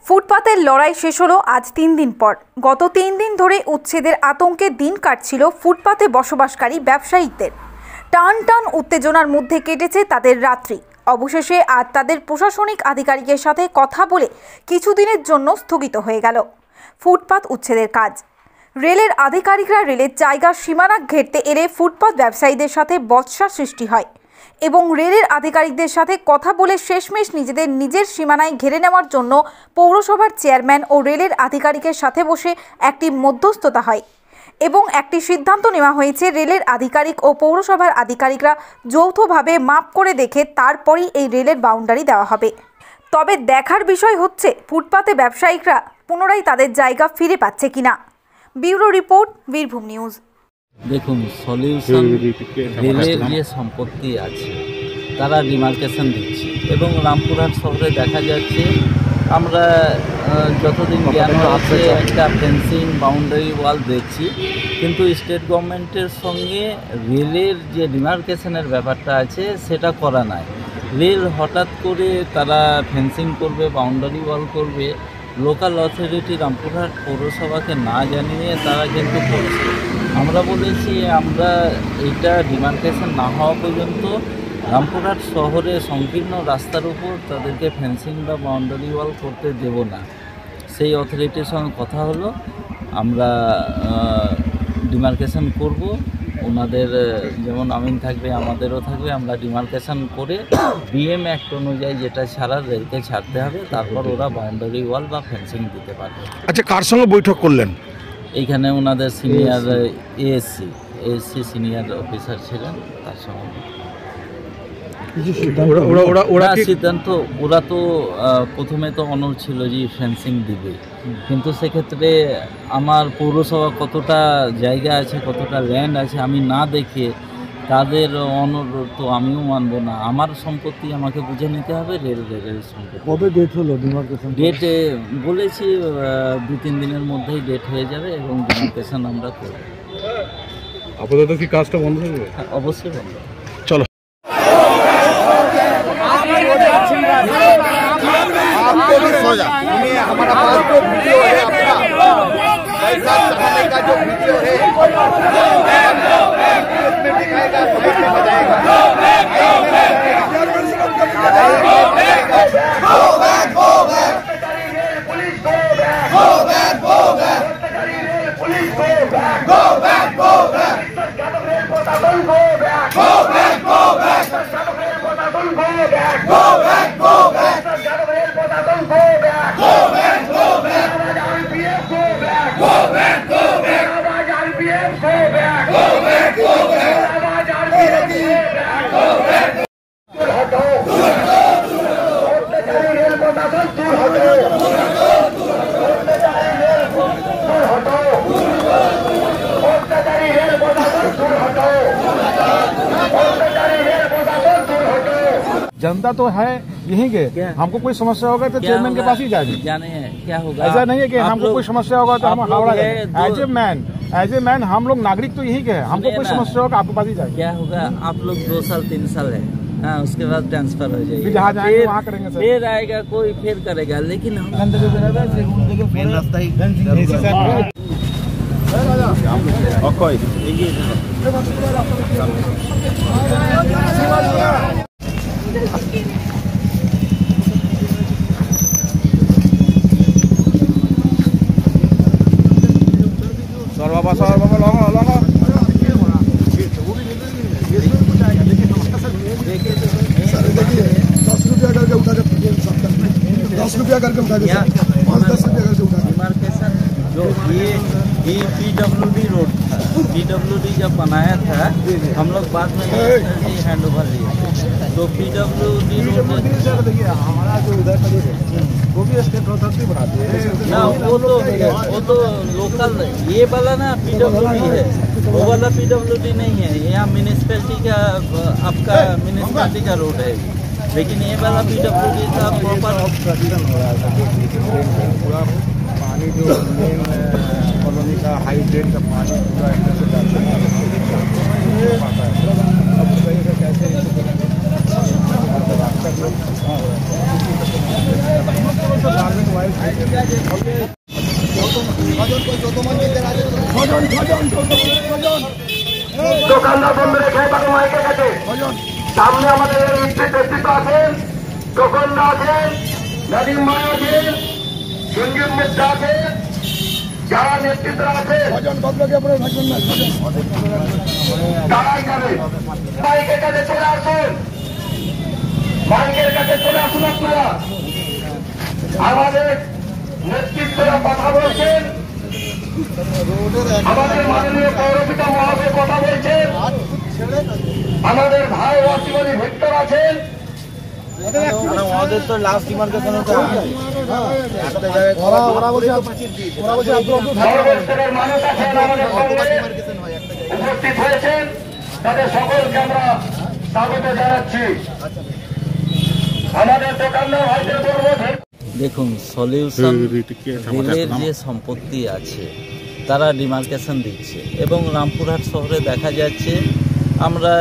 ফুটপাতের লড়াই শেষ হলো আজ 3 দিন পর। গত 3 দিন ধরে উচ্ছেদের আতঙ্কে দিন কাটছিল ফুটপাতে বসবাসকারী ব্যবসায়ীদের। টান টান উত্তেজনার মধ্যে কেটেছে তাদের রাত্রি। অবশেষে আজ তাদের প্রশাসনিক আধিকারিকের সাথে কথা বলে কিছুদিনের জন্য স্থগিত হয়ে গেল ফুটপাত উচ্ছেদের কাজ। রেলের আধিকারিকরা রেলের জায়গার সীমানা ঘেরতে এলে ফুটপাত ব্যবসায়ীদের সাথে বচসা সৃষ্টি হয় এবং রেলের আধিকারিকদের সাথে কথা বলে শেষমেশ নিজের সীমানায় ঘিরে নেওয়ার জন্য পৌরসভার চেয়ারম্যান ও রেলের আধিকারিকের সাথে বসে একটি মধ্যস্থতা হয় এবং একটি সিদ্ধান্ত নেওয়া হয়েছে। রেলের আধিকারিক ও পৌরসভার আধিকারিকরা যৌথভাবে মাপ করে দেখে তারপরই এই রেলের বাউন্ডারি দেওয়া হবে। তবে দেখার বিষয় হচ্ছে ফুটপাতে ব্যবসায়িকরা পুনরায় তাদের জায়গা ফিরে পাচ্ছে কিনা। Bureau report, Birbhum news. দেখুন, সলিউশন রেলের যে সম্পত্তি আছে তারা ডিমার্কেশন দিচ্ছে এবং রামপুরহাট শহরে দেখা যাচ্ছে, আমরা যতদিন জ্ঞান আছে একটা ফেন্সিং বাউন্ডারি ওয়াল দেখছি, কিন্তু স্টেট গভর্নমেন্টের সঙ্গে রেলের যে ডিমার্কেশনের ব্যাপারটা আছে সেটা করা নাই। রেল হঠাৎ করে তারা ফেন্সিং করবে, বাউন্ডারি ওয়াল করবে, লোকাল অথরিটি রামপুরহাট পৌরসভাকে না জানিয়ে তারা কিন্তু করছে। আমরা বলেছি আমরা এইটা ডিমার্কেশন না হওয়া পর্যন্ত রামপুরহাট শহরে সংকীর্ণ রাস্তার উপর তাদেরকে ফেন্সিং বা বাউন্ডারি ওয়াল করতে দেব না। সেই অথরিটির সঙ্গে কথা হলো, আমরা ডিমার্কেশন করব, ওনাদের যেমন আমিন থাকবে আমাদেরও থাকবে, আমরা ডিমার্কেশন করে বিএম অ্যাক্ট অনুযায়ী যেটা ছাড়া রেলকে ছাড়তে হবে, তারপর ওরা বাউন্ডারি ওয়াল বা ফেন্সিং দিতে পারবে। আচ্ছা, কার সঙ্গে বৈঠক করলেন? এইখানে ওনাদের সিনিয়র এএসসি সিনিয়র অফিসার ছিলেন, তার সঙ্গে সিদ্ধান্ত। ওরা তো প্রথমে তো অনড় ছিল যে ফেন্সিং দিবে, কিন্তু সেক্ষেত্রে আমার পৌরসভা কতটা জায়গা আছে, কতটা ল্যান্ড আছে আমি না দেখে তাদের অনড় তো আমিও মানব না। আমার সম্পত্তি আমাকে বুঝে নিতে হবে, রেলের সম্পত্তি। কবে ডেট হলো ডিমার্কেশন? ডেট বলেছি 2-3 দিনের মধ্যেই ডেট হয়ে যাবে এবং ডিমার্কেশন আমরা করব। আপাতত কি কাজটা বন্ধ হবে? অবশ্যই বন্ধ। চলো। हमारा पास जो वीडियो है अपना पैसा चढ़ाने का जो वीडियो है उसमें दिखाएगा, साइड में बजाएगा। जनता तो है यहीं के, हमको कोई समस्या होगा तो चेयरमैन के पास ही जाएंगे। जाने क्या होगा, ऐसा नहीं है कि हमको कोई समस्या होगा तो हम हावड़ा गए। एज ए मैन हम लोग नागरिक तो यहीं के हैं, हमको कोई समस्या होगा आपके पास ही जाएंगे। क्या होगा, आप लोग 2 साल 3 साल है, हाँ, उसके बाद ट्रांसफर हो जाएगा, जहाँ जाएंगे वहाँ करेंगे सर। फिर आएगा कोई, फिर करेगा, लेकिन हम रास्ता ही ₹10 करके उठा दे, 5-10 रुपया करके उठा दे। जो ये PWD रोड था, PWD जब बनाया था हम लोग बाद में हैंड ओवर लिए, तो PWD रोड हमारा जो उधर का वो भी स्टेट अथॉरिटी बनाती है ना, वो तो लोकल, ये वाला ना PWD है, वो वाला PWD नहीं है। यहाँ म्यूनिसिपैलिटी का आपका म्यूनिसिपैलिटी का रोड है, लेकिन ये वाला PWD का प्रॉपर ऑब्स्ट्रक्शन हो रहा था। पूरा पानी जो मेन कॉलोनी का हाई ड्रेन का पानी पूरा इसमें से जाता है, अब उस वजह से कैसे रास्ता গার্মেন্ট ওয়াইজ দোকানদার বন্ধ রেখে তাকে মাইকের কাছে সামনে আমাদের নেতৃত্ব আছেন, দোকানদার আছেন, নাদিম ভাই আছেন, সঞ্জীব মিত্র আছেন, যারা নেতৃত্ব আছেন তারাই যাবে। মাইকের কাছে চলে আসুন, মাইকের কাছে চলে আসুন আপনারা। আমাদের নেতৃত্বরা কথা বলছেন, আমাদের মাননীয় পৌরপিতা মহাশয় কথা বলছেন, আমাদের ভাই অসীমনী ভিক্টর আছেন, আমাদের তো লাস্ট ডিমার্কেশন সর্বস্তরের মানুষ আছেন আমাদের সঙ্গে উপস্থিত হয়েছেন, তাদের সকলকে আমরা স্বাগত জানাচ্ছি। আমাদের দোকানদার ভাইদের বলবো দেখুন, সলিউশন রেলের যে সম্পত্তি আছে তারা ডিমার্কেশন দিচ্ছে এবং রামপুরহাট শহরে দেখা যাচ্ছে, আমরা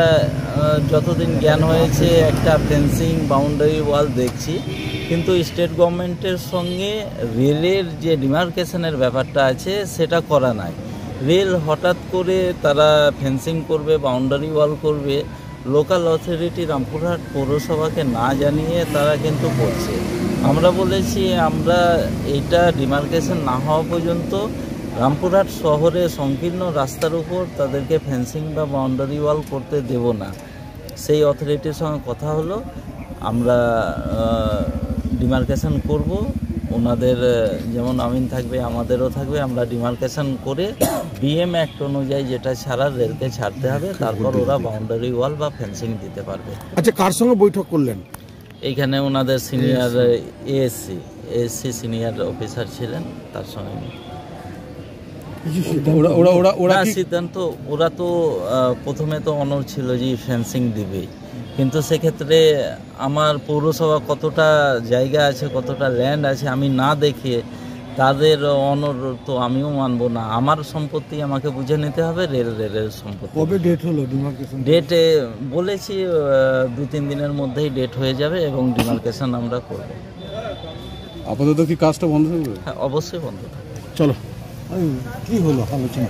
যতদিন জ্ঞান হয়েছে একটা ফেন্সিং বাউন্ডারি ওয়াল দেখছি, কিন্তু স্টেট গভর্নমেন্টের সঙ্গে রেলের যে ডিমার্কেশনের ব্যাপারটা আছে সেটা করা নাই। রেল হঠাৎ করে তারা ফেন্সিং করবে, বাউন্ডারি ওয়াল করবে, লোকাল অথরিটি রামপুরহাট পৌরসভাকে না জানিয়ে তারা কিন্তু করছে। আমরা বলেছি আমরা এটা ডিমার্কেশন না হওয়া পর্যন্ত রামপুরহাট শহরে সংকীর্ণ রাস্তার উপর তাদেরকে ফেন্সিং বা বাউন্ডারি ওয়াল করতে দেব না। সেই অথরিটির সঙ্গে কথা হলো, আমরা ডিমার্কেশন করব, ওনাদের যেমন আমিন থাকবে আমাদেরও থাকবে, আমরা ডিমার্কেশন করে বিএম অ্যাক্ট অনুযায়ী যেটা ছাড়ার রেলকে ছাড়তে হবে, তারপর ওরা বাউন্ডারি ওয়াল বা ফেন্সিং দিতে পারবে। আচ্ছা, কার সঙ্গে বৈঠক করলেন? এইখানে ওনাদের সিনিয়র এএসসি সিনিয়র অফিসার ছিলেন, তার সঙ্গে সিদ্ধান্ত ওরা তো প্রথমে তো অনড় ছিল যে ফেন্সিং দিবে, কিন্তু সেক্ষেত্রে আমার পৌরসভা কতটা জায়গা আছে, কতটা ল্যান্ড আছে আমি না দেখে তাদের অনড় তো আমিও মানবো না। আমার সম্পত্তি আমাকে বুঝে নিতে হবে, রেলের সম্পত্তি। কবে ডেট হলো ডিমার্কেশন? ডেটে বলেছি 2-3 দিনের মধ্যেই ডেট হয়ে যাবে এবং ডিমার্কেশন আমরা করব। আপাতত কি কাজটা বন্ধ হবে? হ্যাঁ, অবশ্যই বন্ধ থাকবে। চলো, কি হলো আলোচনা?